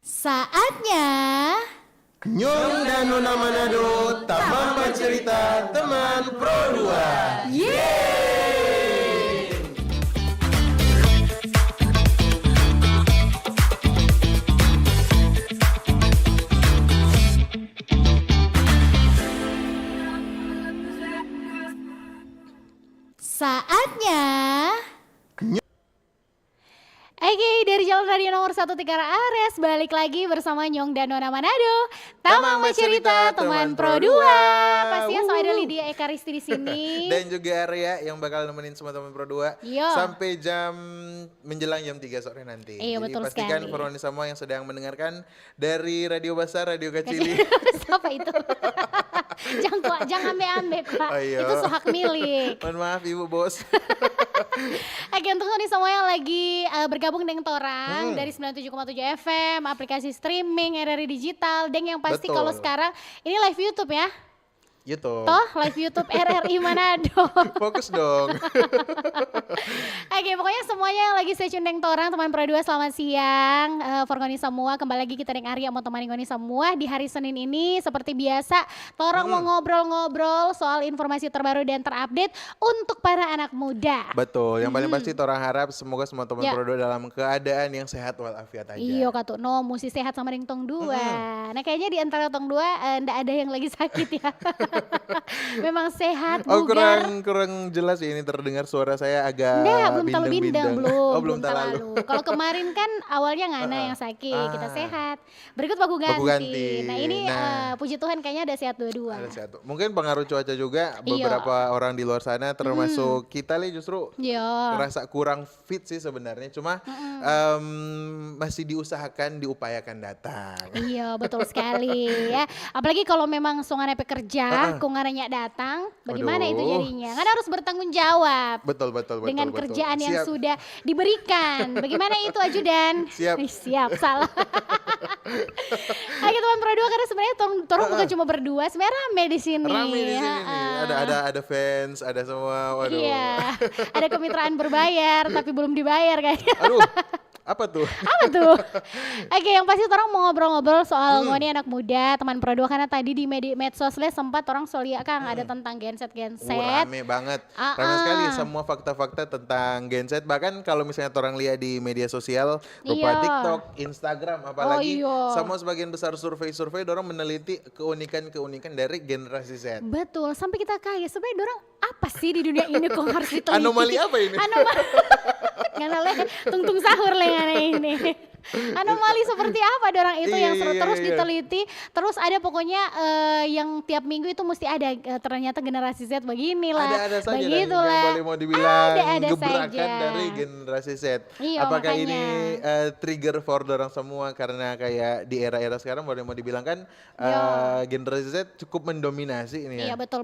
Saatnya Nyong dan Nona Manado, Taman Bercerita Teman Pro 2. Saatnya Oke, dari Jalan Radio nomor 1 Tikara Ares, balik lagi bersama Nyong dan Nona Manado, Taman Bercerita Teman Pro 2. Pastinya so ada Lydia Eka Risti di sini. Dan juga Arya yang bakal nemenin semua teman Pro 2 Iya. sampai menjelang jam 3 sore nanti. Iya, Jadi betul pastikan sekali. Foroni semua yang sedang mendengarkan dari radio besar, radio kecil. Siapa itu? Jangan ambil Kak. Ayo. Itu so hak milik. Mohon maaf Ibu Bos. Oke, untuk nih semua yang lagi bergabung dengan Torang dari 97,7 FM, aplikasi streaming, RRI Digital, dan yang pasti Betul. kalau sekarang ini live YouTube ya. YouTube. Toh live YouTube RRI Manado. Fokus dong. Oke, pokoknya semuanya yang lagi stay tune dengan Torang, teman Pro 2, selamat siang. For ngoni semua, kembali lagi kita dengan Arya mau temani ngoni semua di hari Senin ini. Seperti biasa, Torang mau ngobrol-ngobrol soal informasi terbaru dan terupdate untuk para anak muda. Betul. Yang paling pasti Torang harap semoga semua teman Ya. Pro 2 dalam keadaan yang sehat walafiat aja. Iya kak no mesti sehat sama dengan tong dua. Nah kayaknya di antara tong dua ndak ada yang lagi sakit ya. Memang sehat, Oh bugar. kurang jelas ya, ini terdengar suara saya agak Nggak, belum terlalu bindeng, belum. Oh, belum terlalu. Kalau kemarin kan awalnya Ngana yang sakit, kita sehat. Berikut Baku ganti. Baku ganti. Nah ini Nah. puji Tuhan kayaknya ada sehat dua-dua. Ada satu. Mungkin pengaruh cuaca juga Iya. beberapa orang di luar sana termasuk kita nih justru Iya. ngerasa kurang fit sih sebenarnya. Cuma masih diusahakan, diupayakan datang. Iya betul sekali ya. Apalagi kalau memang songan kerja, kongannya datang, bagaimana Aduh. itu jadinya? Kan harus bertanggung jawab. Betul. Dengan betul. kerjaan yang Siap. sudah diberikan. Bagaimana itu ajudan? Siap. Siap, salah. Oke teman Pro 2 karena sebenarnya Torong bukan cuma berdua, sebenarnya rame di sini. Rame di sini nih. Ha-ha. Ada fans, ada semua. Waduh. Iya, ada kemitraan berbayar tapi belum dibayar kayaknya. Aduh. Apa tuh? Apa tuh? Oke, yang pasti orang mau ngobrol-ngobrol soal ngoni anak muda, teman Pro 2 karena tadi di medsos sempat orang solia Kang ada tentang genset. Rame banget. Rame sekali semua fakta-fakta tentang genset. Bahkan kalau misalnya orang lihat di media sosial, berupa Iya. TikTok, Instagram, apalagi iya. sama sebagian besar survei-survei dorong meneliti keunikan-keunikan dari generasi Z. Betul, sampai kita kayak sebenarnya orang apa sih di dunia ini kok harus diteliti? Anomali apa ini? Anomali. Nganale tungtung sahur lengan ini. Anomali seperti apa dorang itu yang Iya. terus diteliti, terus ada pokoknya yang tiap minggu itu mesti ada ternyata generasi Z beginilah, Ada saja dan yang begitulah. boleh mau dibilang Ada gebrakan saja. dari generasi Z. Iya, Apakah makanya. ini trigger for dorang semua karena kayak di era-era sekarang boleh mau dibilang kan generasi Z cukup mendominasi ini ya. Iya betul.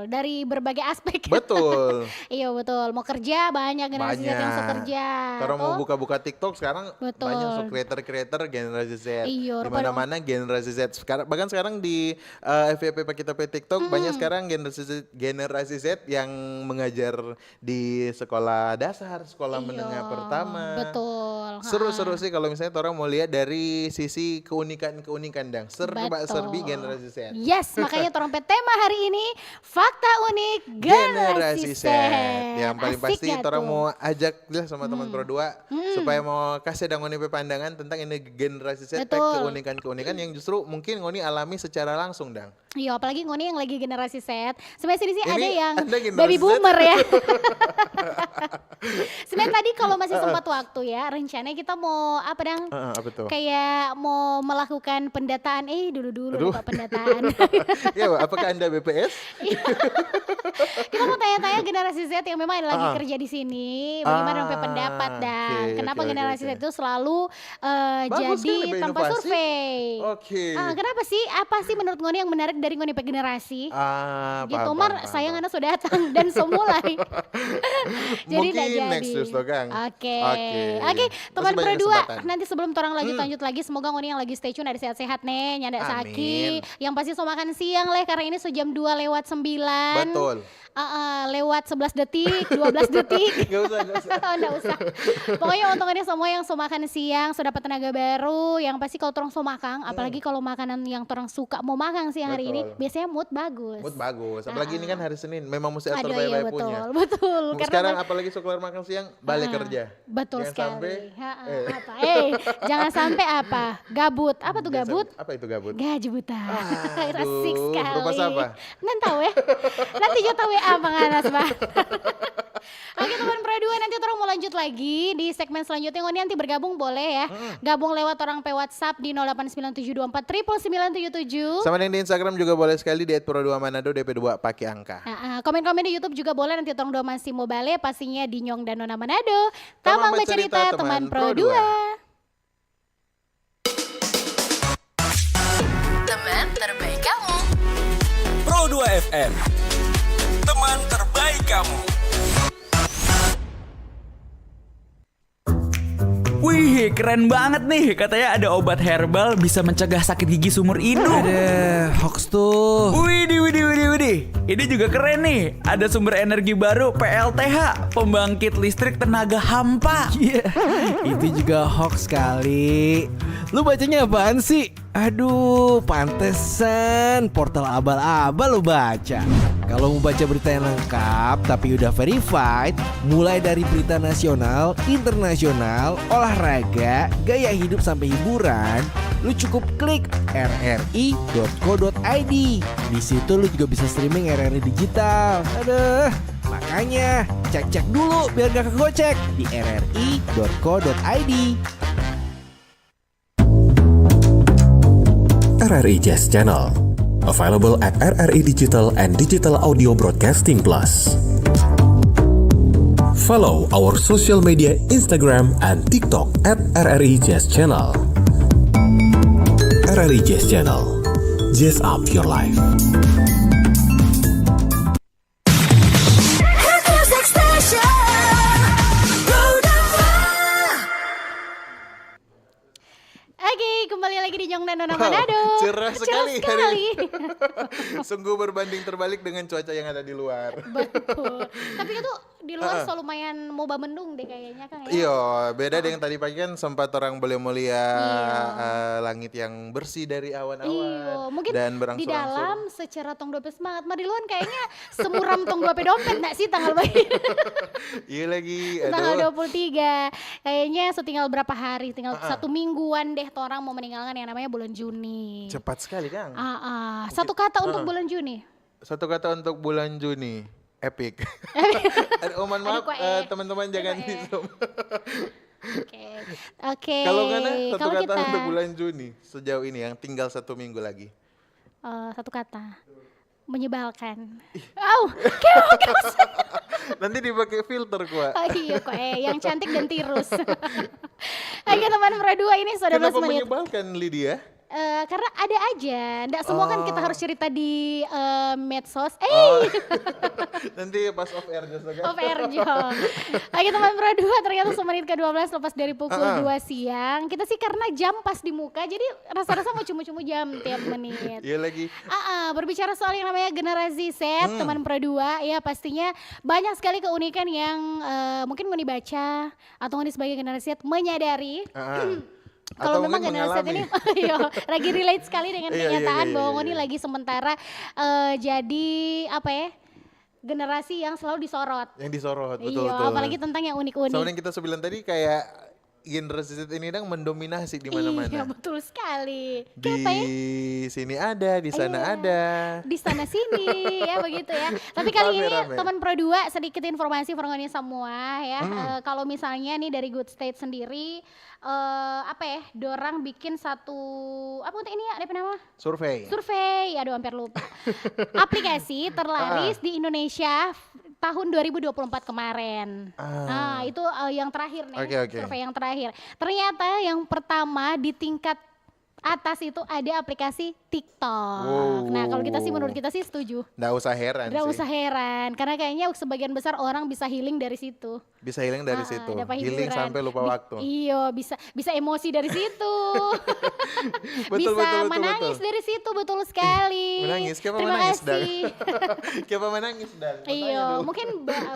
Dari berbagai aspek. Betul. Iya betul. Mau kerja banyak generasi Z yang sekerja. Kalau mau Tuh. buka-buka TikTok sekarang Betul. banyak creator generasi Z. Iya, Di mana-mana generasi Z. Bahkan sekarang di FYP kita TikTok banyak sekarang generasi Z yang mengajar di sekolah dasar, sekolah menengah pertama. Betul. Seru-seru sih kalau misalnya orang mau lihat dari sisi keunikan-keunikan dang. Serba-serbi generasi Z. Yes, makanya trompet tema hari ini fakta unik generasi Z. Yang paling Asik pasti nggak orang tuh? mau ajak lah sama teman Pro 2 supaya mau kasih dang ngoni pandangan tentang ini generasi Z Betul. keunikan-keunikan yang justru mungkin ngoni alami secara langsung dang. Iya, apalagi ngoni yang lagi generasi Z. Sebenarnya sini sih Ini ada yang Anda generasi baby Z? boomer ya. Sebenarnya tadi kalau masih sempat waktu ya, rencananya kita mau apa dang? Apa tuh? Kayak mau melakukan pendataan. Dulu Aduh. lupa pendataan. Ya, apakah Anda BPS? Kita mau tanya-tanya generasi Z yang memang lagi kerja di sini, bagaimana sampai pendapat dan oke, kenapa oke, generasi oke. Z itu selalu Bagus jadi sekali, tanpa berinovasi. survei. Oke. Kenapa sih? Apa sih menurut Ngoni yang menarik dari ngoni generasi. Paham, Gitu paham, Mar, paham, sayang paham. anak sudah datang dan semulai. Jadi Mungkin nggak jadi. next tuh Kang. Oke. Oke. Oke, teman Masih banyak berdua. kesempatan. Nanti sebelum orang lanjut lagi, semoga ngoni yang lagi stay tune ada sehat-sehat nih, nyanda Amin. sakit. Yang pasti so makan siang leh karena ini sejam 2:09. Betul. Lewat 11 detik, 12 detik. Gak usah, gak usah. Nggak usah. Pokoknya untuk ini semua yang so makan siang, sudah dapat tenaga baru, yang pasti kalau orang so makan, apalagi kalau makanan yang orang suka mau makan siang hari ini, Betul. biasanya mood bagus. Mood bagus. Apalagi ini kan hari Senin. Memang mesti atur Aduh iya baik-baik betul, punya. betul. Sekarang apalagi sekelar makan siang, balik kerja. Betul Jangan sekali. sampai, Apa? Jangan sampai apa? Gabut. Apa tuh gabut? Apa itu gabut? Gaji buta. Aduh, Asik sekali. berupa apa? Nanti tahu ya. Nanti jatuh WA Panganas, Bang. Oke teman Pro2, nanti orang mau lanjut lagi di segmen selanjutnya. Ngoni nanti bergabung boleh ya. Gabung lewat orang pe WhatsApp di 089724 Sama yang di Instagram juga boleh sekali di @pro2manado DP2 pakai angka. Komen-komen di YouTube juga boleh, nanti orang dua masih mau balik pastinya di Nyong dan Nona Manado. Tamang bercerita teman Pro2. Teman terbaik kamu. Pro2 FM, teman terbaik kamu. Wih, keren banget nih. Katanya ada obat herbal bisa mencegah sakit gigi seumur hidup. Ada hoax tuh. Widih. Ini juga keren nih. Ada sumber energi baru PLTH, pembangkit listrik tenaga hampa. Iya, itu juga hoax kali. Lu bacanya apaan sih? Aduh, pantesan portal abal-abal lu baca. Kalau mau baca berita yang lengkap tapi udah verified, mulai dari berita nasional, internasional, olahraga, gaya hidup sampai hiburan, lu cukup klik rri.co.id. Di situ lu juga bisa streaming RRI digital. Aduh, makanya cek-cek dulu biar gak kegocek di rri.co.id. RRI Jazz Channel, available at RRI Digital and Digital Audio Broadcasting Plus. Follow our social media Instagram and TikTok at RRI Jazz Channel. RRI Jazz Channel, jazz up your life. Oke, kembali lagi di Nyong dan Nona Manado. Cerah sekali hari sekali. Sungguh berbanding terbalik dengan cuaca yang ada di luar. Betul. Tapi itu di luar so lumayan moba mendung deh kayaknya Kang ya. Iya, beda dengan tadi pagi kan sempat orang boleh melihat langit yang bersih dari awan-awan. Iya, mungkin dan di berangsur-angsur. dalam secara tong dompet semangat, mah di luar kayaknya semuram tong dompet nggak sih tanggal bayi? Iya lagi, Tanggal aduh. 23. Kayaknya setinggal berapa hari, tinggal 1 mingguan deh orang mau meninggalkan yang namanya bulan Juni. Cepat sekali Kang. Satu kata untuk bulan Juni. Satu kata untuk bulan Juni, epic. Mohon maaf teman-teman jangan di zoom. Oke. Kalau Ngana satu Kalau kata kita untuk bulan Juni sejauh ini yang tinggal 1 minggu lagi. satu kata. Menyebalkan. Nanti dipakai filter gua. Iya kok yang cantik dan tirus. Oke teman Pro2, ini sudah 12 Kenapa menit. menyebalkan Lydia? Karena ada aja, nggak semua kan kita harus cerita di medsos. Nanti pas off air just Off air Jo. Oke teman Pro2, ternyata semenit ke-12 lepas dari pukul 2 siang. Kita sih karena jam pas di muka, jadi rasa-rasa mau cumu-cumu jam tiap menit. Iya lagi. Berbicara soal yang namanya generasi Z, teman Pro2, ya pastinya banyak sekali keunikan yang mungkin mau dibaca atau mau sebagai generasi Z menyadari. Kalau memang generasi Z ini lagi relate sekali dengan kenyataan bahwa ini lagi sementara jadi apa ya, generasi yang selalu disorot. Yang disorot, betul. Apalagi tentang yang unik-unik. Sama yang kita bilang tadi kayak generasi Z ini dang mendominasi di mana-mana. Iya betul sekali. Di sini ada, di sana ada. Di sana sini ya begitu ya. Tapi kali ini Rame-rame. teman Pro2 sedikit informasi Forngoni semua ya. Kalau misalnya nih dari Good State sendiri apa ya, dorang bikin satu apa untuk ini ya, apa nama? Survei, aduh hampir lupa. Aplikasi terlaris di Indonesia tahun 2024 kemarin. Itu yang terakhir nih, Oke. survei yang terakhir. Ternyata yang pertama di tingkat atas itu ada aplikasi TikTok. Wow. Nah kalau menurut kita sih setuju. Nggak usah heran Nggak sih. usah heran, karena kayaknya sebagian besar orang bisa healing dari situ. Bisa healing dari situ. Dapat Healing hiburan. sampai lupa waktu. Iya, bisa emosi dari situ. Betul, bisa betul, menangis betul. dari situ, betul sekali. Menangis, kenapa Terima menangis, Dan? kasih. Kenapa menangis, Dan? Mau tanya Iya, dulu. mungkin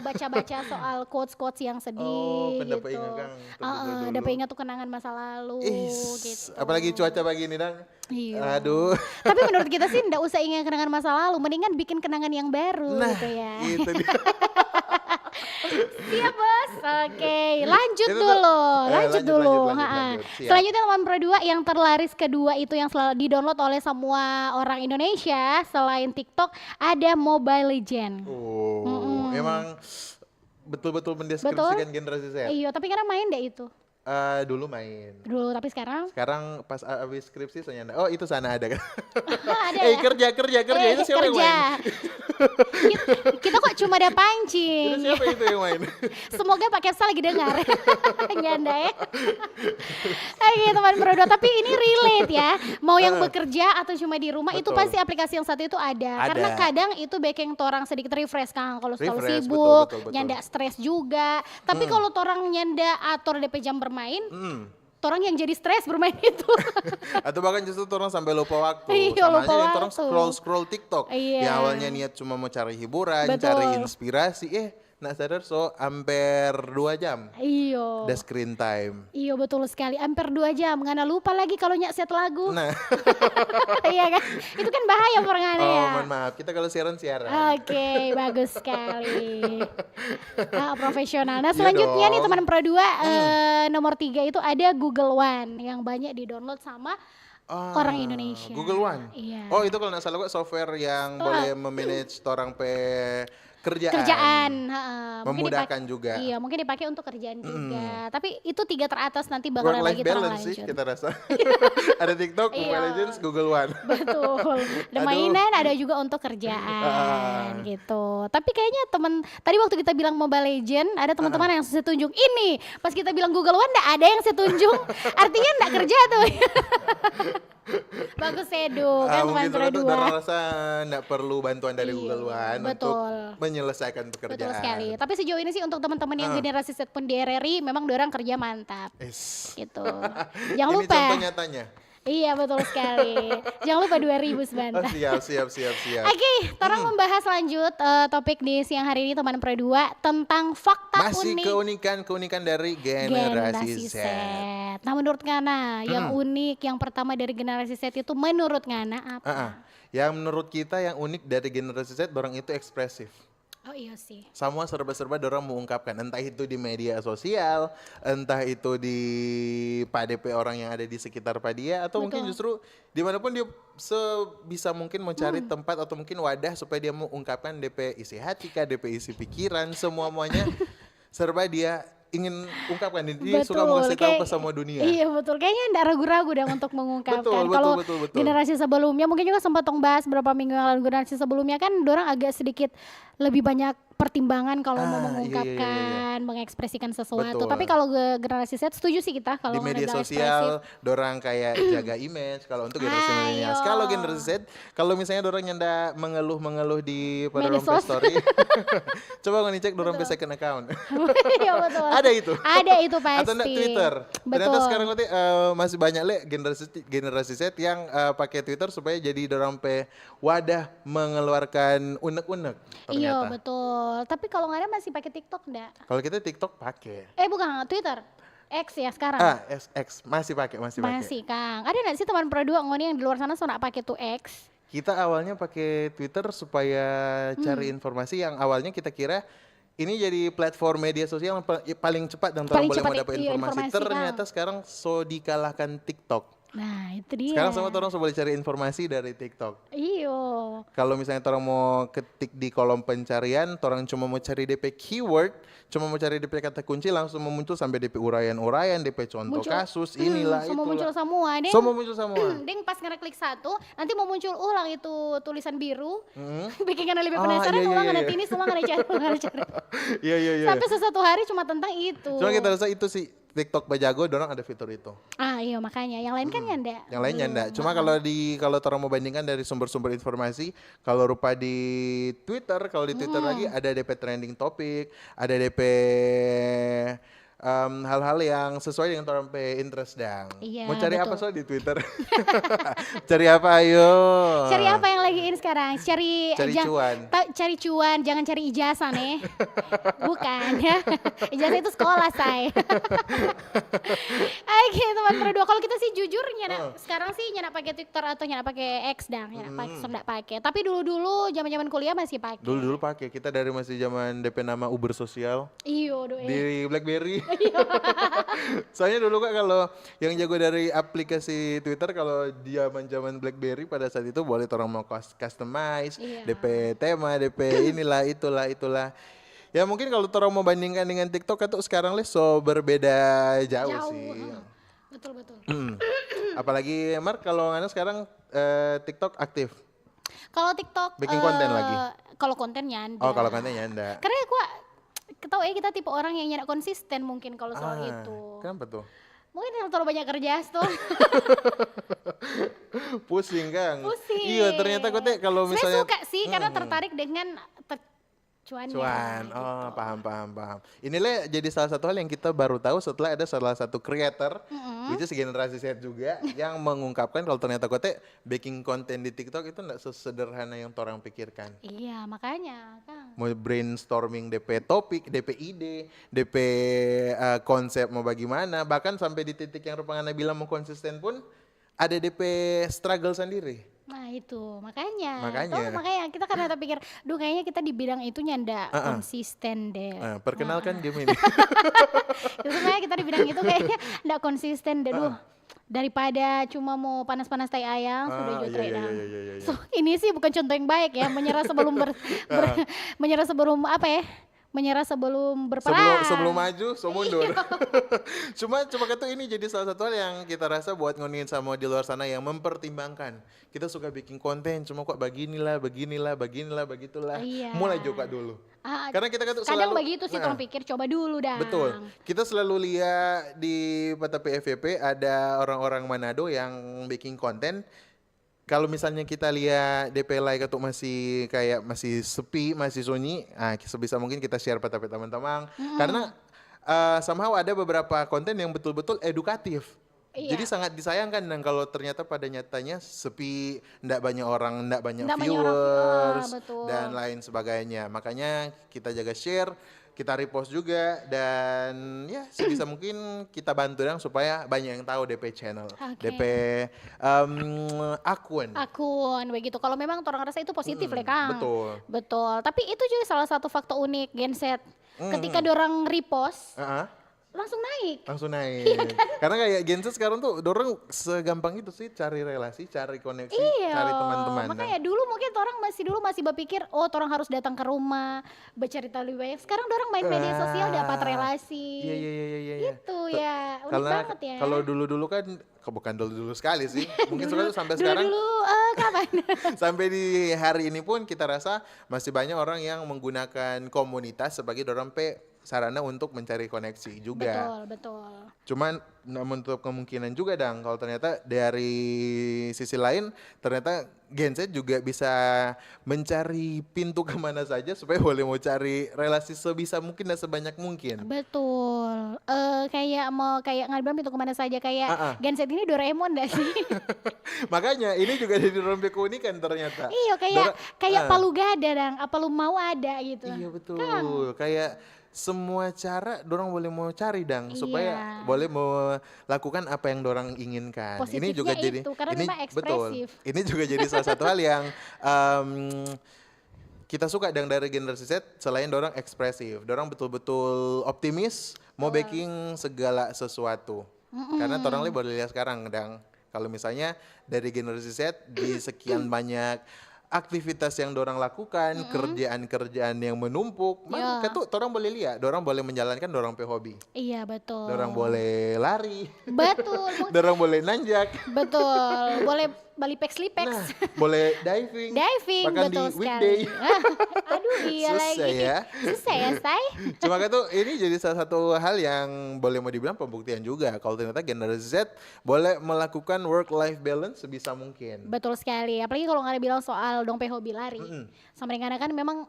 baca-baca soal quotes-quotes yang sedih Oh, gitu. pendapat ingat Kang, dulu. Dapat ingat tuh kenangan masa lalu gitu. Apalagi cuaca pagi ini, Dan. Iya. Aduh. Tapi menurut kita sih nggak usah ingat kenangan masa lalu, mendingan bikin kenangan yang baru Nah, gitu ya. itu dia. Siap bos, oke lanjut Itu tuh. dulu, Lanjut, dulu. lanjut, Ha-ha. lanjut. Siap. Selanjutnya nomor Pro 2 yang terlaris kedua itu yang selalu di-download oleh semua orang Indonesia selain TikTok ada Mobile Legend. Oh, emang betul-betul mendeskripsikan generasi Z. Iya, tapi karena main deh itu. Dulu main. Dulu, tapi sekarang Sekarang pas abis skripsi saya nyanda. Oh, itu sana ada kan? ada Eh, ya? kerja itu siapa yang kerja. main? kita kok cuma ada Itu pancing. siapa itu yang main? Semoga Pak Kepsa lagi dengar. Nyanda ya. Oke teman Pro 2, tapi ini relate ya. Mau yang bekerja atau cuma di rumah itu Betul. pasti aplikasi yang satu itu ada. Karena Ada. kadang itu bikin torang sedikit refresh Kang. Kalau selalu Refresh, sibuk, betul. nyanda stres juga. Tapi kalau torang nyanda atur DP jam bermain, torang yang jadi stres bermain itu. Atau bahkan justru orang sampai lupa waktu. Iya, Sama lupa aja yang orang waktu. scroll TikTok. Iya. Yang awalnya niat cuma mau cari hiburan, Betul. cari inspirasi. Nak sadar hampir 2 jam. Iyo. The screen time. Iya betul sekali, hampir 2 jam. Ngana lupa lagi kalau nyak set lagu. Nah, Iya kan? Itu kan bahaya perngana oh ya. mohon maaf. Kita kalau siaran. Oke, bagus sekali. Profesional. Nah, Iya selanjutnya nih dong. teman Pro 2, nomor 3 itu ada Google One yang banyak di-download sama orang Indonesia. Google One. Iya. Oh, itu kalau nggak salah software yang boleh memanage orang Kerjaan, mungkin Memudahkan dipakai- juga. Iya, mungkin dipakai untuk kerjaan juga. Tapi itu 3 teratas nanti bakalan Work lagi life balance sih terlanjut. kita rasa. Ada TikTok, Iya. Mobile Legends, Google One. Betul. Ada Aduh. mainan, ada juga untuk kerjaan gitu. Tapi kayaknya tadi waktu kita bilang Mobile Legend, ada teman-teman yang saya tunjuk ini. Pas kita bilang Google One, enggak ada yang saya tunjuk. Artinya enggak kerja tuh. Bagus Edu, kan teman Mungkin Pro itu 2. udah rasa nggak perlu bantuan dari Iya, Google One betul. untuk menyelesaikan pekerjaan. Betul sekali. Tapi sejauh ini sih untuk teman-teman yang generasi Z pun di RRI memang dorang kerja mantap. Is. Gitu. Jangan Ini lupa. contoh nyatanya. Iya betul sekali. Jangan lupa 2000 Oh, sebentar. siap. Oke, orang membahas lanjut topik di siang hari ini teman Pro 2 tentang fakta Masih unik keunikan dari generasi Z. Nah, menurut Ngana yang unik yang pertama dari generasi Z itu menurut Ngana apa? Yang menurut kita yang unik dari generasi Z, orang itu ekspresif. Oh iya sih. Semua serba-serba dorang mengungkapkan, entah itu di media sosial, entah itu di PDP orang yang ada di sekitar dia, atau mungkin justru dimanapun dia sebisa mungkin mencari tempat atau mungkin wadah supaya dia mengungkapkan DP isi hati kah, DP isi pikiran, semuanya serba dia ingin ungkapkan. Dia suka mau kasih tahu ke semua dunia. Iya betul, kayaknya enggak ragu-ragu deh untuk mengungkapkan. Kalau betul. generasi sebelumnya mungkin juga sempat tong bahas beberapa minggu yang lalu, generasi sebelumnya kan dorang agak sedikit lebih banyak pertimbangan kalau mau Iya. mengungkapkan, mengekspresikan sesuatu. Betul. Tapi kalau generasi Z setuju sih kita kalau Di media dibilang sosial dorang kayak jaga image kalau untuk generasi milenial. Ayo. Kalau generasi Z, kalau misalnya dorang nyanda mengeluh di pada Medsos. orang story, coba ngecek dorang second account. Iya betul. Ada itu. Ada itu pasti. Atau enggak Twitter. Betul. Ternyata sekarang nanti masih banyak generasi Z yang pakai Twitter supaya jadi dorang wadah mengeluarkan unek-unek. Iya ternyata. betul. Tapi kalau nggak ada masih pakai TikTok enggak? Kalau kita TikTok pakai. Bukan Twitter. X ya sekarang. X masih pakai. Masih Kang. Ada nggak sih teman Pro 2 ngoni yang di luar sana suka pakai tuh X? Kita awalnya pakai Twitter supaya cari informasi yang awalnya kita kira ini jadi platform media sosial yang paling cepat dan orang Paling boleh cepat, mau dapat iya, informasi. informasi, Ternyata sekarang dikalahkan TikTok. Nah itu dia. Sekarang semua orang boleh cari informasi dari TikTok. Iyo. Kalau misalnya orang mau ketik di kolom pencarian, orang cuma mau cari DP keyword, cuma mau cari DP kata kunci, langsung muncul sampai DP uraian-uraian, DP contoh Muncul. kasus, inilah Semua itulah. muncul semua. Deng. Semua muncul semua. Deng pas ngeklik satu, nanti mau muncul ulang itu tulisan biru. Bikin kan lebih penasaran, iya, ulang iya, ada iya. ini semua nggak cari, nggak cari. Iya. Sampai sesuatu hari cuma tentang itu. Cuma kita rasa itu sih TikTok Bajago, dorang ada fitur itu. Ah iya makanya, yang lain kan nyanda. Yang lain Belum. nyanda. Cuma kalau orang mau bandingkan dari sumber-sumber informasi, kalau rupa di Twitter, kalau di Twitter lagi ada DP trending topik, ada DP hal-hal yang sesuai dengan orang pe interest dang. Iya, Mau cari apa betul. soal di Twitter? Cari apa ayo? Cari apa yang lagi in sekarang? Cari cuan. Cari cuan, jangan cari ijazah nih. Bukan ya. Ijazah itu sekolah, say. Oke, teman berdua. Kalau kita sih jujur nyana sekarang sih nyana pakai Twitter atau nyana pakai X dang, nyana pakai sudah pakai. Tapi dulu-dulu zaman-zaman kuliah masih pakai. Dulu pakai, kita dari masih zaman DP nama Uber sosial Iyo, doe. di BlackBerry. Soalnya dulu kak kalau yang jago dari aplikasi Twitter kalau zaman BlackBerry pada saat itu boleh orang mau customize, Iya. DP tema, DP inilah itulah. Ya mungkin kalau orang mau bandingkan dengan TikTok itu sekarang so berbeda jauh sih. Betul. Apalagi Mark kalau Anda sekarang TikTok aktif. Kalau TikTok Bikin konten lagi? Kalau kontennya Oh kalau kontennya Anda. Karena tahu kita tipe orang yang nyana konsisten mungkin kalau soal itu. Kenapa tuh? Mungkin kalau terlalu banyak kerja tuh. Pusing Kang. Pusing. Iya ternyata kok teh kalau Sebenarnya misalnya suka sih karena tertarik dengan cuannya. cuan. gitu. Oh, paham. Inilah jadi salah satu hal yang kita baru tahu setelah ada salah satu creator, which is generasi Z juga, yang mengungkapkan kalau ternyata kote baking konten di TikTok itu enggak sesederhana yang orang pikirkan. Iya, makanya, Kang. Mau brainstorming DP topik, DP ide, DP konsep mau bagaimana, bahkan sampai di titik yang Rupangana bilang mau konsisten pun ada DP struggle sendiri. Nah itu makanya Makanya. kita karena pikir, duh kayaknya kita di bidang itu nyanda konsisten deh. Perkenalkan game ini. Sebenarnya kita di bidang itu kayaknya ndak konsisten deh, duh. Daripada cuma mau panas-panas tai ayam sudah jutre dah. Iya. So, ini sih bukan contoh yang baik ya, menyerah sebelum menyerah sebelum apa ya? Menyerah sebelum berperang. Sebelum maju, so mundur. cuma kata ini jadi salah satu hal yang kita rasa buat ngomongin sama di luar sana yang mempertimbangkan. Kita suka bikin konten, cuma kok beginilah, begitulah. Iya. Mulai juga dulu. Karena kita kan kadang begitu sih orang pikir coba dulu dah. Betul. Kita selalu lihat di mata PFVP ada orang-orang Manado yang bikin konten. Kalau misalnya kita lihat DP like itu masih sepi, masih sunyi, sebisa mungkin kita share pada teman-teman. Karena somehow ada beberapa konten yang betul-betul edukatif. Iya. Jadi sangat disayangkan dan kalau ternyata pada nyatanya sepi, ndak banyak orang, ndak banyak Ndak banyak orang, viewers betul. dan lain sebagainya. Makanya kita jaga share, kita repost juga dan ya sebisa mungkin kita bantu dong supaya banyak yang tahu DP channel, Oke. DP akun. Begitu. Kalau memang orang rasa itu positif lah Kang. Betul. Tapi itu juga salah satu faktor unik Genset. Ketika dorang repost langsung naik. Langsung naik. Karena kayak Genset sekarang tuh dorong segampang itu sih cari relasi, cari koneksi, cari teman-teman. Makanya dulu mungkin orang masih berpikir orang harus datang ke rumah bercerita lebih banyak. Sekarang orang main media sosial dapat relasi. Iya. Itu ya unik Karena banget ya. kalau dulu kan bukan dulu sekali sih. Mungkin sampai sekarang. Dulu kapan? Sampai di hari ini pun kita rasa masih banyak orang yang menggunakan komunitas sebagai dorong sarana untuk mencari koneksi juga. Betul. Cuman menutup kemungkinan juga kalau ternyata dari sisi lain ternyata Genset juga bisa mencari pintu kemana saja supaya boleh mau cari relasi sebisa mungkin dan sebanyak mungkin. Betul. Kayak ngadem pintu kemana saja kayak Genset ini Doraemon dah sih. Makanya ini juga jadi rompi keunikan ternyata. Iya kayak palu gada dang, apa lu mau ada gitu. Iya betul. Kang. Kayak semua cara dorang boleh mau cari supaya Iya. boleh melakukan apa yang dorang inginkan. Ini juga Positifnya jadi itu, karena ini memang betul. ekspresif. Ini juga jadi salah satu hal yang kita suka dari generasi Z selain dorang ekspresif, dorang betul-betul optimis mau baking segala sesuatu. Karena dorang boleh lihat sekarang kalau misalnya dari generasi Z di sekian banyak aktivitas yang dorang lakukan, kerjaan-kerjaan yang menumpuk, maka tuh orang boleh lihat, dorang boleh menjalankan dorang hobi. Iya betul. Dorang boleh lari, Betul. dorang boleh nanjak. Betul. Balipex Lipex. Nah, boleh diving. Diving, bahkan betul di weekday. sekali. Aduh iya Susah lagi. ya. Susah ya, Say. Cuma kan tuh ini jadi salah satu hal yang boleh mau dibilang pembuktian juga kalau ternyata generasi Z boleh melakukan work life balance sebisa mungkin. Betul sekali. Apalagi kalau nggak ada bilang soal dompet hobi lari. Sama dengan kan memang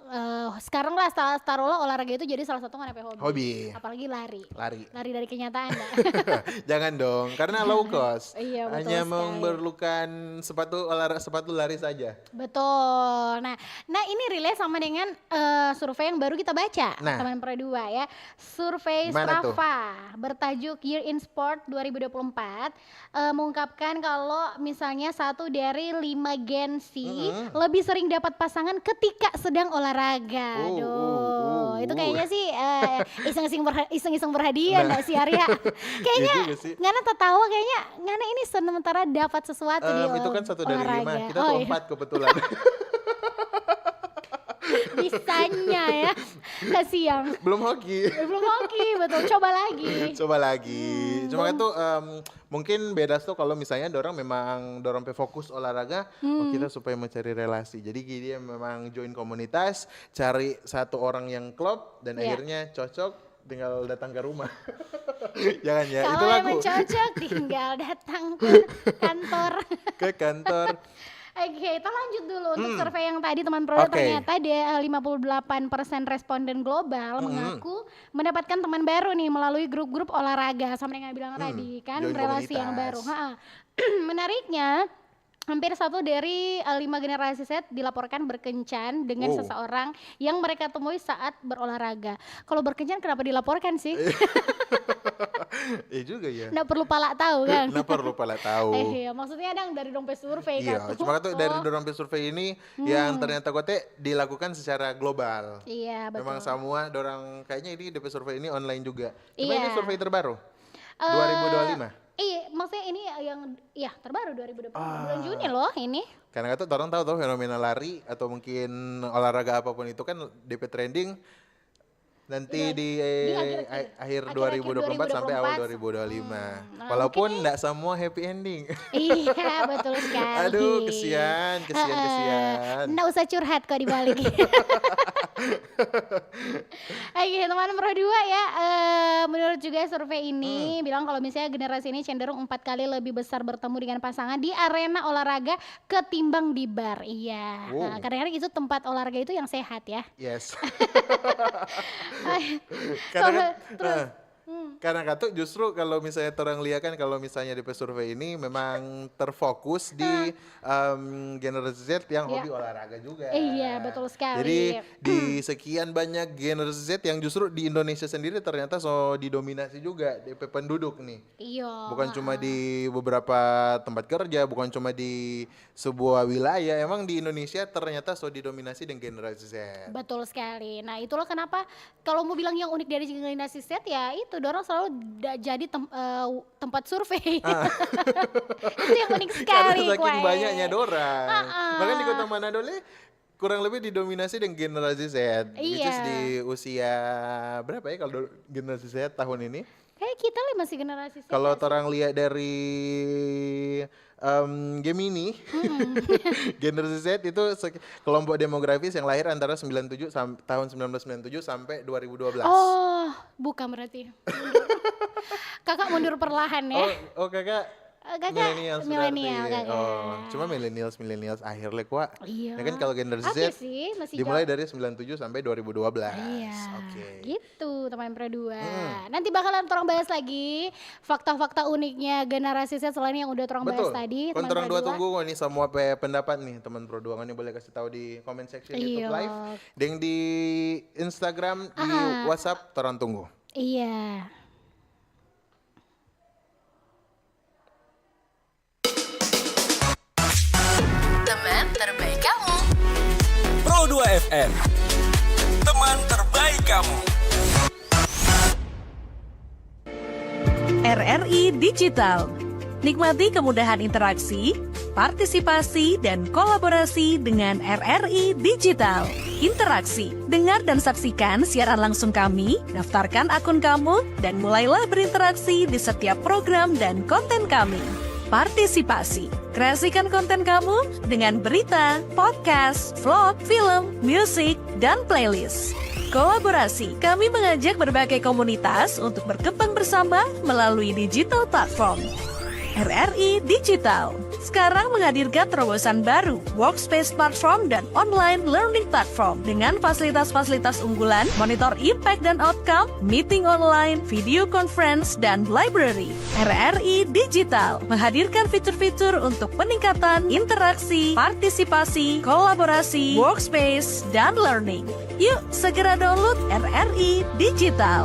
sekarang lah taruhlah olahraga itu jadi salah satu ngapain hobi. Hobi. Apalagi lari. Lari. Lari dari kenyataan. Dah. Jangan dong, karena low cost. Iya, betul Hanya sekali. memerlukan sepatu lari saja. Betul. Nah ini relate sama dengan survei yang baru kita baca, Nah. teman Pro 2 ya. Survei Gimana tuh? Strava bertajuk Year in Sport 2024 mengungkapkan kalau misalnya 1 dari 5 Gen Z lebih sering dapat pasangan ketika sedang olahraga. Itu kayaknya sih iseng-iseng berhadiah Nah. nggak sih Arya? Kayaknya Iya juga sih. Ngana tertawa kayaknya Ngana ini sementara dapat sesuatu di Itu kan 1 dari 5, olahraga. kita tuh iya. 4 kebetulan. Bisanya ya siang Belum hoki. belum hoki betul coba lagi. Coba lagi. Cuma kan tuh mungkin beda tuh kalau misalnya dorang memang dorang fokus olahraga, oh kita supaya mencari relasi. Jadi dia memang join komunitas, cari satu orang yang klop dan Iya. akhirnya cocok tinggal datang ke rumah. Jangan ya, itu Kalau lagu. emang cocok tinggal datang ke kantor. Ke kantor. Oke, kita lanjut dulu untuk survei yang tadi teman Pro. Oke. Ternyata dia 58% responden global mengaku mendapatkan teman baru nih melalui grup-grup olahraga sama yang bilang tadi kan join relasi yang komunitas. baru. Menariknya hampir 1 dari 5 generasi Z dilaporkan berkencan dengan Wow. seseorang yang mereka temui saat berolahraga. Kalau berkencan kenapa dilaporkan sih? Juga ya. Nggak perlu pala tahu kan? Kenapa lupa lah tahu. Iya, maksudnya dang dari dompet survei Iya, kan. cuma kan tuh dari dorong survei ini yang ternyata kote dilakukan secara global. Iya, betul. Memang semua dorang kayaknya ini DP survei ini online juga. Cuma Iya. ini survei terbaru. Eh, 2025. Iya, maksudnya ini yang terbaru 2020 bulan Juni loh ini. Karena kan tuh orang tahu tuh fenomena lari atau mungkin olahraga apapun itu kan DP trending nanti di akhir 2024 sampai awal 2025. Walaupun mungkin enggak semua happy ending. Iya, betul sekali. Aduh, kesian. Nggak usah curhat kok dibalik. Oke, teman Pro 2 ya, menurut juga survei ini bilang kalau misalnya generasi ini cenderung 4 kali lebih besar bertemu dengan pasangan di arena olahraga ketimbang di bar. Iya, Wow. nah, kadang-kadang itu tempat olahraga itu yang sehat ya. Yes. Terus, Karena kata justru kalau misalnya orang lihat kan kalau misalnya di survei ini memang terfokus di generasi Z yang hobi olahraga juga. Iya, betul sekali. Jadi di sekian banyak generasi Z yang justru di Indonesia sendiri ternyata so didominasi juga DP penduduk nih. Iya. Bukan cuma di beberapa tempat kerja, bukan cuma di sebuah wilayah, emang di Indonesia ternyata so didominasi dengan generasi Z. Betul sekali. Nah itulah kenapa kalau mau bilang yang unik dari generasi Z ya itu dorong selalu jadi tempat survei. Itu yang unik sekali. Karena saking Kuai. banyaknya dorang. Bahkan di kota Manado kurang lebih didominasi dengan generasi Z. Which is Iya. di usia berapa ya kalau generasi Z tahun ini? Kayak kita lah masih generasi Z. Kalau orang lihat dari Gemini, generasi Z itu kelompok demografis yang lahir antara tahun 1997 sampai 2012. Oh, bukan berarti. Kakak mundur perlahan ya. Oh kakak Kakak millennials milenial berarti. kakak. Oh, cuma millennials akhirnya kuat. Iya. Ya kan kalau generasi Oke Z sih, masih dimulai jauh. dari 97 sampai 2012. Iya, Oke. gitu teman Pro 2. Nanti bakalan orang bahas lagi fakta-fakta uniknya generasi Z selain yang udah orang bahas Betul. tadi. Kon teman orang Pro dua 2. tunggu kok nih semua pendapat nih teman Pro 2 ini boleh kasih tahu di comment section YouTube Iya. live. Dan di Instagram, di WhatsApp orang tunggu. Iya. Teman terbaik kamu. Pro 2 FM, teman terbaik kamu. RRI Digital. Nikmati kemudahan interaksi, partisipasi, dan kolaborasi dengan RRI Digital. Interaksi, dengar dan saksikan siaran langsung kami, daftarkan akun kamu, dan mulailah berinteraksi di setiap program dan konten kami. partisipasi. Kreasikan konten kamu dengan berita, podcast, vlog, film, musik, dan playlist. Kolaborasi, kami mengajak berbagai komunitas untuk berkembang bersama melalui digital platform. RRI Digital sekarang menghadirkan terobosan baru, workspace platform dan online learning platform dengan fasilitas-fasilitas unggulan, monitor impact dan outcome, meeting online, video conference, dan library. RRI Digital menghadirkan fitur-fitur untuk peningkatan interaksi, partisipasi, kolaborasi, workspace, dan learning. Yuk segera download RRI Digital.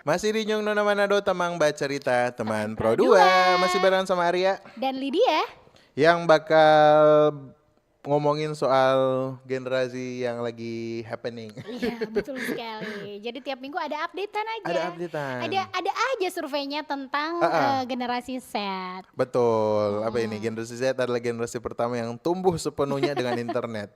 Masih di Nyong Nona Manado, Temang Bacerita, teman Pro 2. Masih bareng sama Arya Dan Lydia. yang bakal ngomongin soal generasi yang lagi happening. Iya, betul sekali. Jadi tiap minggu ada updatean aja. Ada updatean. Ada aja surveinya tentang generasi Z. Betul. Apa ini? Generasi Z adalah generasi pertama yang tumbuh sepenuhnya dengan internet.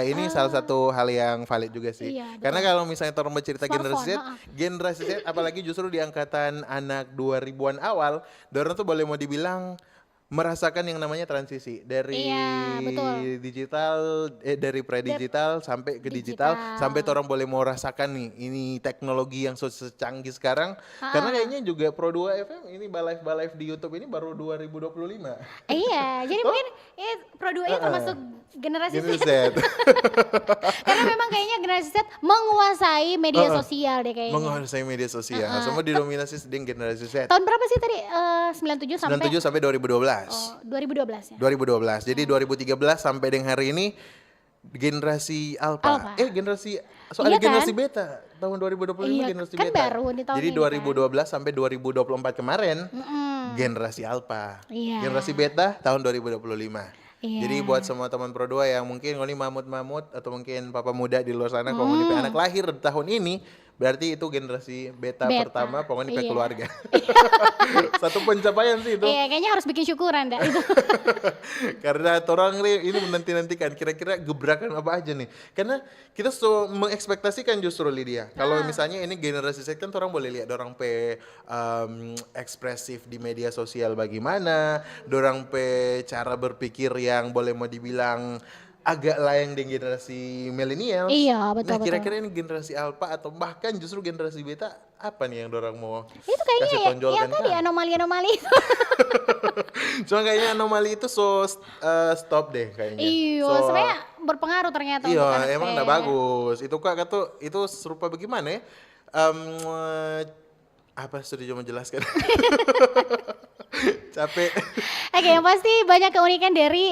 Ini salah satu hal yang valid juga sih. Iya, Karena kalau misalnya orang bercerita Smartphone, generasi Z apalagi justru di angkatan anak 2000-an awal, dorang tuh boleh mau dibilang merasakan yang namanya transisi dari Iya, betul. digital dari pre-digital sampai ke digital, sampai orang boleh mau rasakan nih ini teknologi yang secanggih sekarang. Karena kayaknya juga Pro 2 FM ini live di YouTube ini baru 2025. Iya, jadi mungkin Pro 2 ini termasuk generasi Generasi Z. Z. Karena memang kayaknya generasi Z menguasai media sosial deh kayaknya. Menguasai media sosial. Semua didominasi dengan generasi Z. Tahun berapa sih tadi? 97 sampai 97 sampai 2012. 2012 ya? 2012. Jadi 2013 sampai dengan hari ini generasi Alpha. Generasi Iya soalnya kan? generasi Beta tahun 2025 Iya, generasi kan Beta. baru di tahun Jadi ini 2012 sampai 2024 kemarin generasi Alpha. Iya. Generasi Beta tahun 2025. Iya. Jadi buat semua teman Pro 2 yang mungkin ngoni mamut-mamut atau mungkin papa muda di luar sana kalau ngoni anak lahir di tahun ini, berarti itu generasi beta pertama pokoknya Iya. keluarga. Satu pencapaian sih itu. Iya, kayaknya harus bikin syukuran dah itu. Karena orang ini menanti-nantikan kira-kira gebrakan apa aja nih. Karena kita mengekspektasikan justru Lydia. Kalau misalnya ini generasi Z kan orang boleh lihat orang ekspresif di media sosial bagaimana, orang cara berpikir yang boleh mau dibilang agak layang dengan generasi milenial. Iya, betul, Nah, betul. kira-kira ini generasi Alpha atau bahkan justru generasi Beta apa nih yang orang mau Itu kayaknya kasih yang tonjolkan tadi kan? anomali-anomali itu. Cuma kayaknya anomali itu stop deh kayaknya. Iya, sebenarnya berpengaruh ternyata Iya, untuk anak emang saya. enggak bagus. Itu kak tuh itu serupa bagaimana ya? Apa sudah cuma menjelaskan? Capek. Oke, yang pasti banyak keunikan dari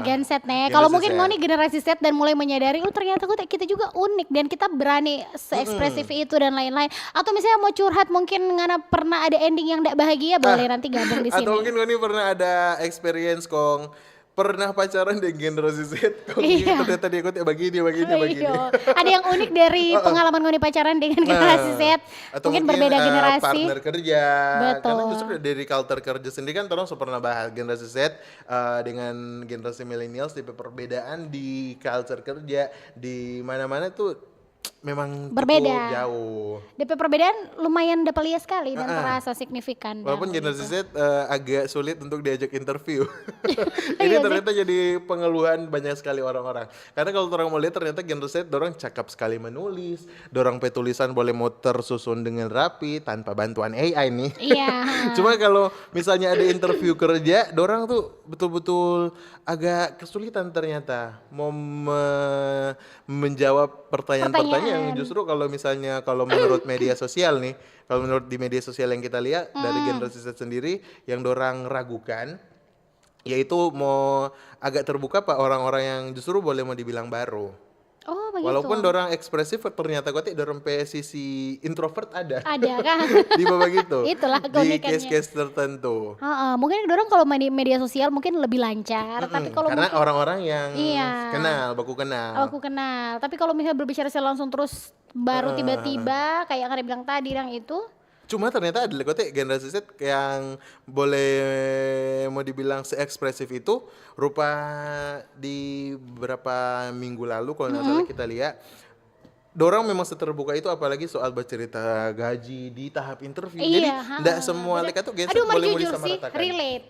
Gen Z nih. Kalau Generasi mungkin Z. ngoni generasi Z dan mulai menyadari, ternyata kita juga unik dan kita berani se-ekspresif itu dan lain-lain. Atau misalnya mau curhat mungkin karena pernah ada ending yang tidak bahagia, boleh nanti gabung di sini. Atau mungkin ini pernah ada experience kong pernah pacaran dengan generasi Z, kong Iya. ternyata dia ikut begini. Iya. Ada yang unik dari pengalaman ngoni pacaran dengan generasi Z. Atau Mungkin berbeda generasi. partner kerja. Betul. Karena justru dari culture kerja sendiri kan orang pernah bahas generasi Z dengan generasi millennials, tipe perbedaan di culture kerja di mana-mana tuh memang Berbeda. cukup jauh. DP perbedaan lumayan dapat lihat sekali dan terasa signifikan. Walaupun dan generasi gitu. Z agak sulit untuk diajak interview. Ini Iya sih. ternyata jadi pengeluhan banyak sekali orang-orang. Karena kalau orang mau lihat ternyata generasi Z orang cakap sekali menulis, dorang petulisan boleh mau tersusun dengan rapi tanpa bantuan AI nih. Iya. Cuma kalau misalnya ada interview kerja, dorang tuh betul-betul agak kesulitan ternyata mau menjawab pertanyaan-pertanyaan yang justru kalau misalnya kalau menurut media sosial nih, kalau menurut di media sosial yang kita lihat dari generasi Z sendiri yang dorang ragukan yaitu mau agak terbuka pak orang-orang yang justru boleh mau dibilang baru. Oh, begitu. Walaupun dorang ekspresif ternyata kotik dorang sisi introvert ada. Ada kan? Di bawah gitu. Itulah di keunikannya. case-case tertentu. Mungkin dorong kalau main di media sosial mungkin lebih lancar, tapi kalau Karena mungkin orang-orang yang Iya. kenal, baku kenal. aku kenal, tapi kalau misalnya berbicara secara langsung terus baru tiba-tiba kayak yang ada bilang tadi yang itu, Cuma ternyata ada kote generasi Z yang boleh mau dibilang se-ekspresif itu rupa di beberapa minggu lalu kalau nggak salah kita lihat dorang memang seterbuka itu apalagi soal bercerita gaji di tahap interview. Jadi Iya, enggak semua mereka tuh Gen Z Aduh, boleh jujur sih, disamaratakan. relate.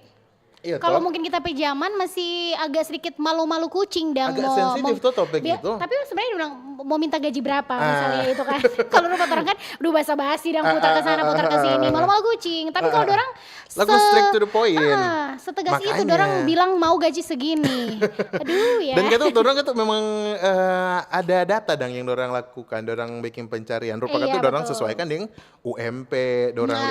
Iya Kalau toh? mungkin kita pejaman masih agak sedikit malu-malu kucing dan Agak sensitif tuh topik itu. Tapi sebenarnya dia bilang mau minta gaji berapa misalnya itu kan. Kalau rumah orang kan udah basa-basi dan putar ke sana putar ke sini, malu-malu kucing. Tapi kalau orang Langsung straight to the point. setegas itu Makanya. orang bilang mau gaji segini. Aduh ya. Dan dorang itu memang ada data dang yang dorang lakukan, dorang bikin pencarian. Rupa Iya, dorang betul. sesuaikan dengan UMP, dorang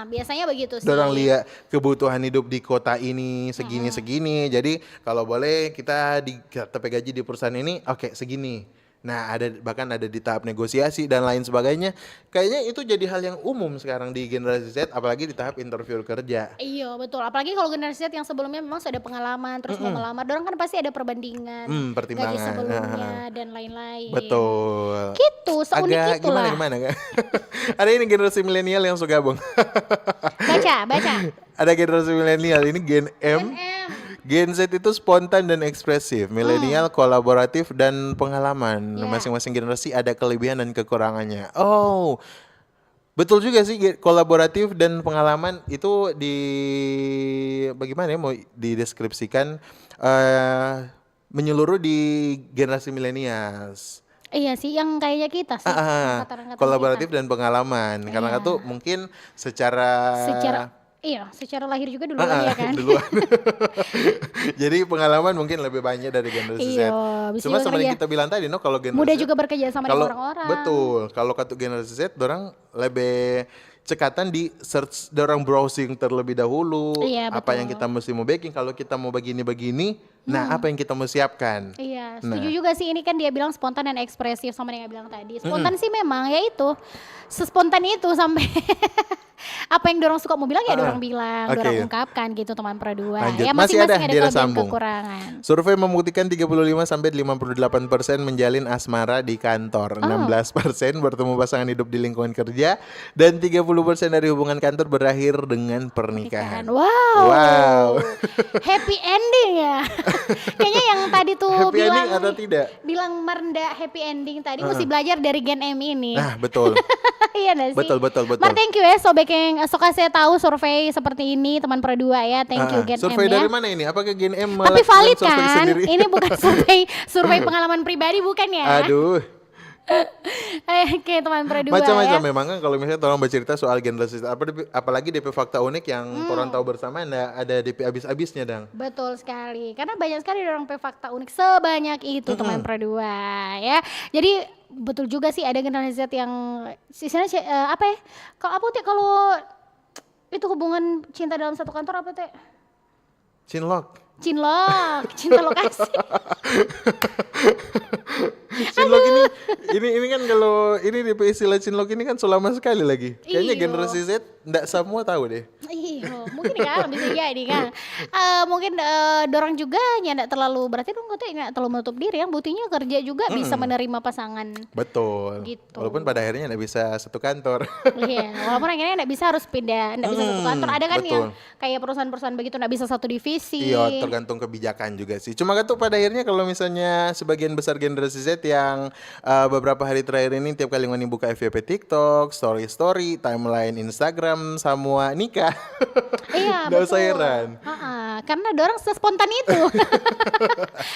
Biasanya begitu sih. dorang lihat kebutuhan hidup di kota ini segini. Jadi kalau boleh kita di TP gaji di perusahaan ini oke segini. Nah, bahkan ada di tahap negosiasi dan lain sebagainya. Kayaknya itu jadi hal yang umum sekarang di generasi Z, apalagi di tahap interview kerja. Iya betul, apalagi kalau generasi Z yang sebelumnya memang sudah ada pengalaman terus mau melamar, dorang kan pasti ada perbandingan, Pertimbangan. gaji sebelumnya dan lain-lain. Betul. Gitu, seunik Agak itulah. gimana kan? Ada ini generasi milenial yang suka gabung. Baca. Ada generasi milenial ini Gen M. Gen Z itu spontan dan ekspresif, milenial kolaboratif dan pengalaman. Ya. Masing-masing generasi ada kelebihan dan kekurangannya. Oh, betul juga sih kolaboratif dan pengalaman itu bagaimana ya mau dideskripsikan menyeluruh di generasi milenials. Iya sih, yang kayaknya kita sih. angkatan-angkatan Kolaboratif kita. dan pengalaman. Karena Iya. itu mungkin secara lahir juga duluan ya kan. duluan. Jadi pengalaman mungkin lebih banyak dari generasi Z. Iya, bisa Cuma juga seperti yang kerja. kita bilang tadi, kalau generasi Mudah Z, juga bekerja sama dengan orang-orang. Betul. Kalau kata generasi Z, dorang lebih cekatan di search, dorang browsing terlebih dahulu. Iya, Apa betul. yang kita mesti mau baking, kalau kita mau begini-begini, nah apa yang kita mau siapkan. Iya, Nah. setuju juga sih, ini kan dia bilang spontan dan ekspresif sama yang bilang tadi. Spontan sih memang ya itu, sespontan itu sampai apa yang dorong suka mau bilang ya dorong bilang, Oke. dorong ungkapkan gitu teman Pro2. Lanjut. Ya Masih ada, masing-masing ada dia kelebihan sambung. kekurangan. Survei membuktikan 35-58% menjalin asmara di kantor, 16% bertemu pasangan hidup di lingkungan kerja, dan 30% dari hubungan kantor berakhir dengan pernikahan. Wow. Happy ending ya. Kayaknya yang tadi tuh Happy bilang ending atau tidak? bilang merendah happy ending tadi mesti belajar dari Gen M ini. Nah, betul. Iya gak sih? Betul. Mar, thank you ya sobek yang suka saya tahu survei seperti ini teman Pro2 ya. Thank you Gen Survei M ya. dari mana ini? Apakah Gen M Tapi melakukan valid survei kan? sendiri? Ini bukan survei pengalaman pribadi bukan ya? Aduh, Oke teman Pro2 macam-macam ya. memang kan kalau misalnya orang bercerita soal generasi apalagi DP fakta unik yang orang tahu bersama, ada DP abis-abisnya dang. Betul sekali, karena banyak sekali orang fakta unik sebanyak itu teman Pro2 ya. Jadi betul juga sih ada generasi Z yang sisanya apa ya? Kalau itu hubungan cinta dalam satu kantor apa teh? Cinlok. Cinta lokasi. Cinlok ini kan kalau ini DP istilah cinlok ini kan selama sekali lagi. Kayaknya Iyo. generasi Z enggak semua tahu deh. Iya, mungkin kan bisa jadi kan. Mungkin dorang juga nggak terlalu berarti dong katanya nggak terlalu menutup diri, yang buktinya kerja juga bisa menerima pasangan. Betul. Gitu. Walaupun pada akhirnya enggak bisa satu kantor. Iya, walaupun akhirnya nggak bisa harus pindah, nggak bisa satu kantor. Ada kan betul. yang kayak perusahaan-perusahaan begitu nggak bisa satu divisi. Iya, tergantung kebijakan juga sih. Cuma kan tuh pada akhirnya kalau misalnya sebagian besar generasi Z yang beberapa hari terakhir ini tiap kali ngoni buka FYP TikTok, story, timeline Instagram, semua nikah. Iya, Nggak betul. usah heran. Karena dorang sespontan itu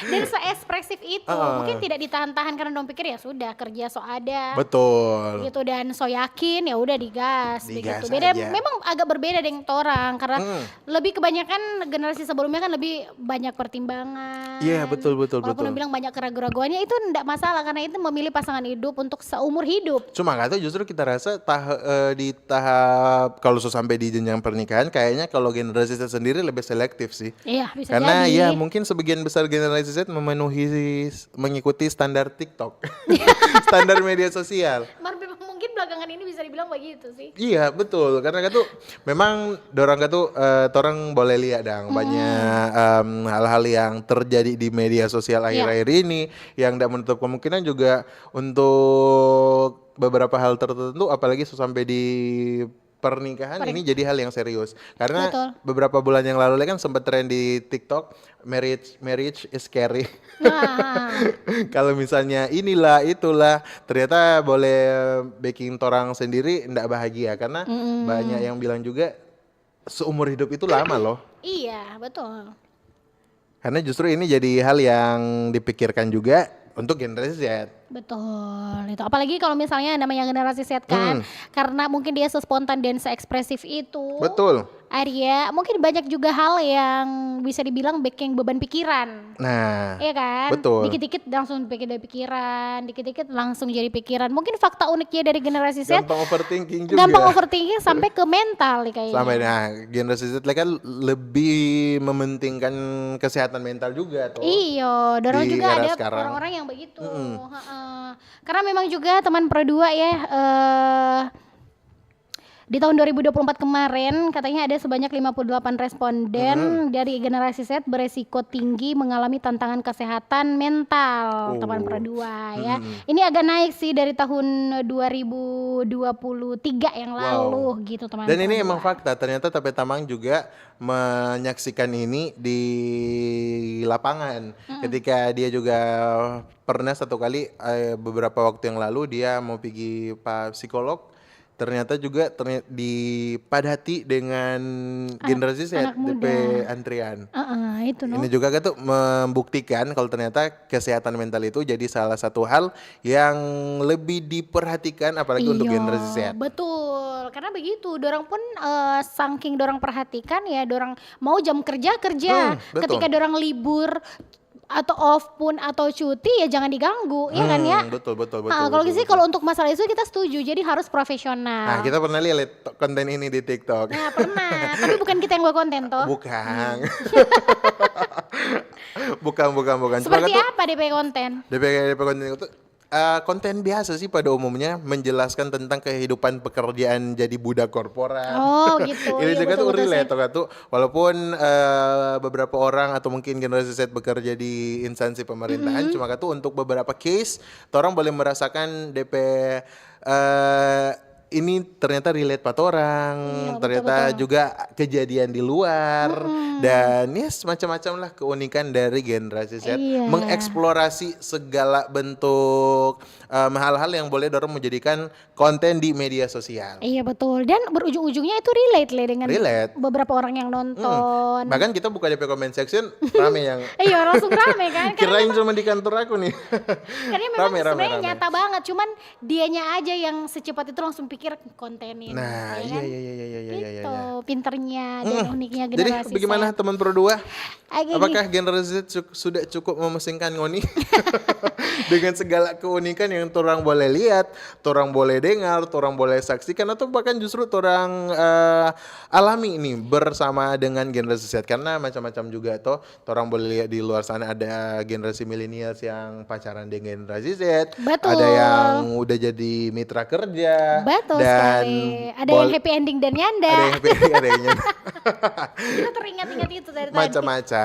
dan seekspresif itu. Mungkin tidak ditahan-tahan karena dong pikir ya sudah kerja so ada. Betul. Gitu dan so yakin ya udah digas Digas begitu. Beda aja. memang agak berbeda dengan orang karena lebih kebanyakan generasi sebelumnya kan lebih banyak pertimbangan. Iya, betul. Walaupun bilang banyak keraguan-raguannya itu enggak masalah karena itu memilih pasangan hidup untuk seumur hidup. Cuma nggak tahu justru kita rasa di tahap kalau sampai di jenjang pernikahan kayaknya kalau generasi Z sendiri lebih selektif sih. Iya, bisa Karena jadi. ya mungkin sebagian besar generasi Z mengikuti standar TikTok. Standar media sosial. Mungkin belakangan ini bisa dibilang begitu sih. Iya betul, karena kan tuh memang dorang kan tuh torang boleh lihat dang banyak hal-hal yang terjadi di media sosial akhir-akhir ini yang tidak menutup kemungkinan juga untuk beberapa hal tertentu, apalagi sampai di pernikahan ini jadi hal yang serius. Karena Betul. beberapa bulan yang lalu kan sempat tren di TikTok, marriage is scary. Nah, Kalau misalnya inilah itulah, ternyata boleh bikin orang sendiri ndak bahagia karena banyak yang bilang juga seumur hidup itu lama loh. iya betul. Karena justru ini jadi hal yang dipikirkan juga untuk generasi Z. Betul itu, apalagi kalau misalnya namanya generasi Z kan, karena mungkin dia sespontan dan seekspresif itu. Betul. Arya, mungkin banyak juga hal yang bisa dibilang bikin beban pikiran. Nah, Iya kan? betul. Dikit-dikit langsung bikin dari pikiran, dikit-dikit langsung jadi pikiran. Mungkin fakta uniknya dari generasi Z, Gampang overthinking juga. gampang overthinking sampai ke mental nih kayaknya. Sampai generasi Z kan lebih mementingkan kesehatan mental juga tuh. Iya, dorong Di juga era ada sekarang. orang-orang yang begitu. Heeh. Karena memang juga teman Pro2 ya, di tahun 2024 kemarin katanya ada sebanyak 58 responden dari generasi Z beresiko tinggi mengalami tantangan kesehatan mental, teman Pro2 ya. Ini agak naik sih dari tahun 2023 yang lalu gitu teman. Dan ini Pro2. emang fakta, ternyata Tape Tamang juga menyaksikan ini di lapangan. Ketika dia juga pernah satu kali beberapa waktu yang lalu dia mau pergi Pak psikolog, ternyata juga dipadati dengan generasi Z, anak muda. DP antrian. Itu no. Ini juga kan tuh membuktikan kalau ternyata kesehatan mental itu jadi salah satu hal yang lebih diperhatikan apalagi untuk Iya, generasi Z. betul. Karena begitu, dorang pun saking dorang perhatikan ya, dorang mau jam kerja. betul. Ketika dorang libur atau off pun atau cuti ya jangan diganggu, ya kan ya? Betul. Kalau gitu sih kalau untuk masalah itu kita setuju, jadi harus Nah, profesional. kita pernah lihat konten ini di TikTok. Nah, pernah, tapi bukan kita yang buat konten toh. Bukan. bukan. Cuma Seperti kan tuh apa DP konten? DP konten itu konten biasa sih pada umumnya, menjelaskan tentang kehidupan pekerjaan jadi budak korporat. Oh gitu. Ini Iya, juga tuh betul-betul relate sih. tuh walaupun beberapa orang atau mungkin generasi Z bekerja di instansi pemerintahan, cuma tuh untuk beberapa case orang boleh merasakan DP ini ternyata relate pat orang, Iya, ternyata betul-betul. juga kejadian di luar dan ya macam-macam lah keunikan dari generasi Z Iya. mengeksplorasi segala bentuk hal-hal yang boleh dorong menjadikan konten di media sosial. Iya betul, dan berujung-ujungnya itu relate Le, dengan Relate. beberapa orang yang nonton. Bahkan kita buka DP comment section rame yang Iya langsung rame kan, karena kirain cuma di kantor aku nih. karena memang Rame. sebenarnya nyata banget, cuman dianya aja yang secepat itu langsung pikir kontenin. Nah, ya kan? iya. Gitu, pinternya dan uniknya Jadi generasi bagaimana Z. teman Pro2? Gini. Apakah generasi Z sudah cukup memusingkan ngoni dengan segala keunikan yang orang boleh lihat, orang boleh dengar, orang boleh saksikan atau bahkan justru orang alami ini bersama dengan generasi Z, karena macam-macam juga toh orang boleh lihat di luar sana ada generasi milenials yang pacaran dengan generasi Z, Betul. ada yang udah jadi mitra kerja, Betul dan sekali. Ada yang happy ending dan nyanda. ada yang happy, ada yang nyanda. Kita teringat-ingat itu dari tadi. Macam-macam.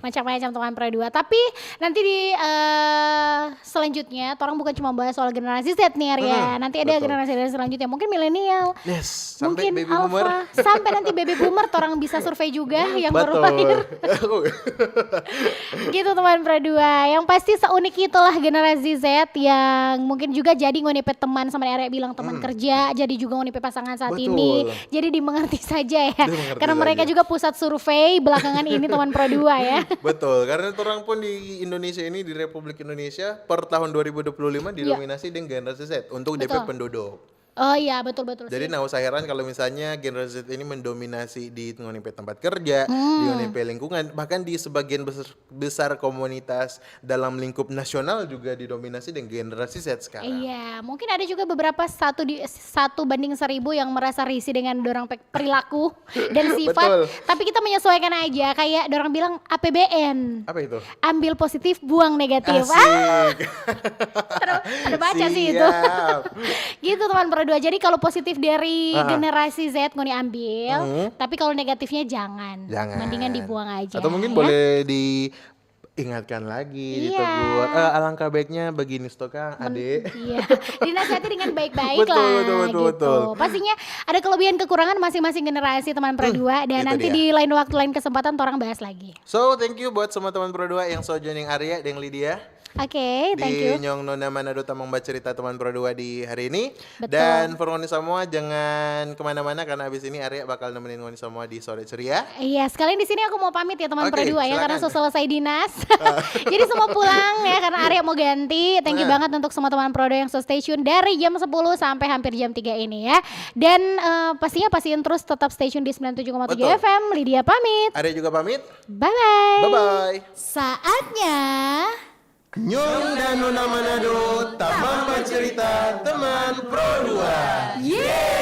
Macam-macam teman Pro2. Tapi nanti di selanjutnya orang bukan cuma bahas soal generasi Z nih Arya. Nanti ada betul. generasi selanjutnya mungkin milenial. Yes, sampai Mungkin baby boomer. alpha, sampai nanti baby boomer orang bisa survei juga yang baru Betul. lahir. Gitu teman Pro2. Yang pasti seunik itulah generasi Z yang mungkin juga jadi ngonipet teman sama Arya bilang teman kerja, jadi juga ngonipet pasangan saat Betul. ini. Jadi dimengerti saja ya. Dimengerti Karena mereka saja. juga pusat survei belakangan ini teman Pro2 ya. Betul, karena orang pun di Indonesia ini, di Republik Indonesia per tahun 2025 didominasi dengan generasi Z untuk DP Betul. penduduk. Oh iya betul-betul Jadi sih. nggak usah heran kalau misalnya generasi Z ini mendominasi di ngonipe tempat kerja, di ngonipe lingkungan, bahkan di sebagian besar komunitas dalam lingkup nasional juga didominasi dengan generasi Z sekarang. Iya, mungkin ada juga beberapa 1 banding 1000 yang merasa risih dengan dorang perilaku dan sifat. Betul. Tapi kita menyesuaikan aja, kayak dorang bilang APBN. Apa itu? Ambil positif, buang negatif. Asik. Ada baca sih itu. Siap. Gitu teman Pro2. Jadi kalau positif dari generasi Z mau diambil, tapi kalau negatifnya jangan. Jangan. Mendingan dibuang aja. Atau mungkin ya. boleh di ingatkan lagi, Iya. ditegur. Alangkah baiknya begini Kang, Adek. Iya, dinasihati dengan baik-baik Betul, lah betul, betul, gitu. betul. Pastinya ada kelebihan kekurangan masing-masing generasi teman Pro 2 dan itu nanti dia. di lain waktu lain kesempatan orang bahas lagi. So, thank you buat semua teman Pro 2 yang so joining Arya dan Lydia. Oke, thank Di you. Nyong Nona Manado Tamang Baca Cerita teman Pro 2 di hari ini. Betul. Dan for ngoni semua jangan kemana-mana karena abis ini Arya bakal nemenin ngoni semua di Sore Ceria. Iya, sekalian di sini aku mau pamit ya teman Oke, Pro 2 ya karena silakan. selesai dinas. Jadi semua pulang ya karena Arya mau ganti. Thank you banget untuk semua teman Pro 2 yang so stay tune dari jam 10 sampai hampir jam 3 ini ya. Dan pastinya pastiin terus tetap stay tune di 97,7 Betul. FM. Lydia pamit. Arya juga pamit. Bye-bye. Bye-bye. Saatnya Nyong dan Nona Manado Tamang Baca Cerita teman Pro 2. Yeay.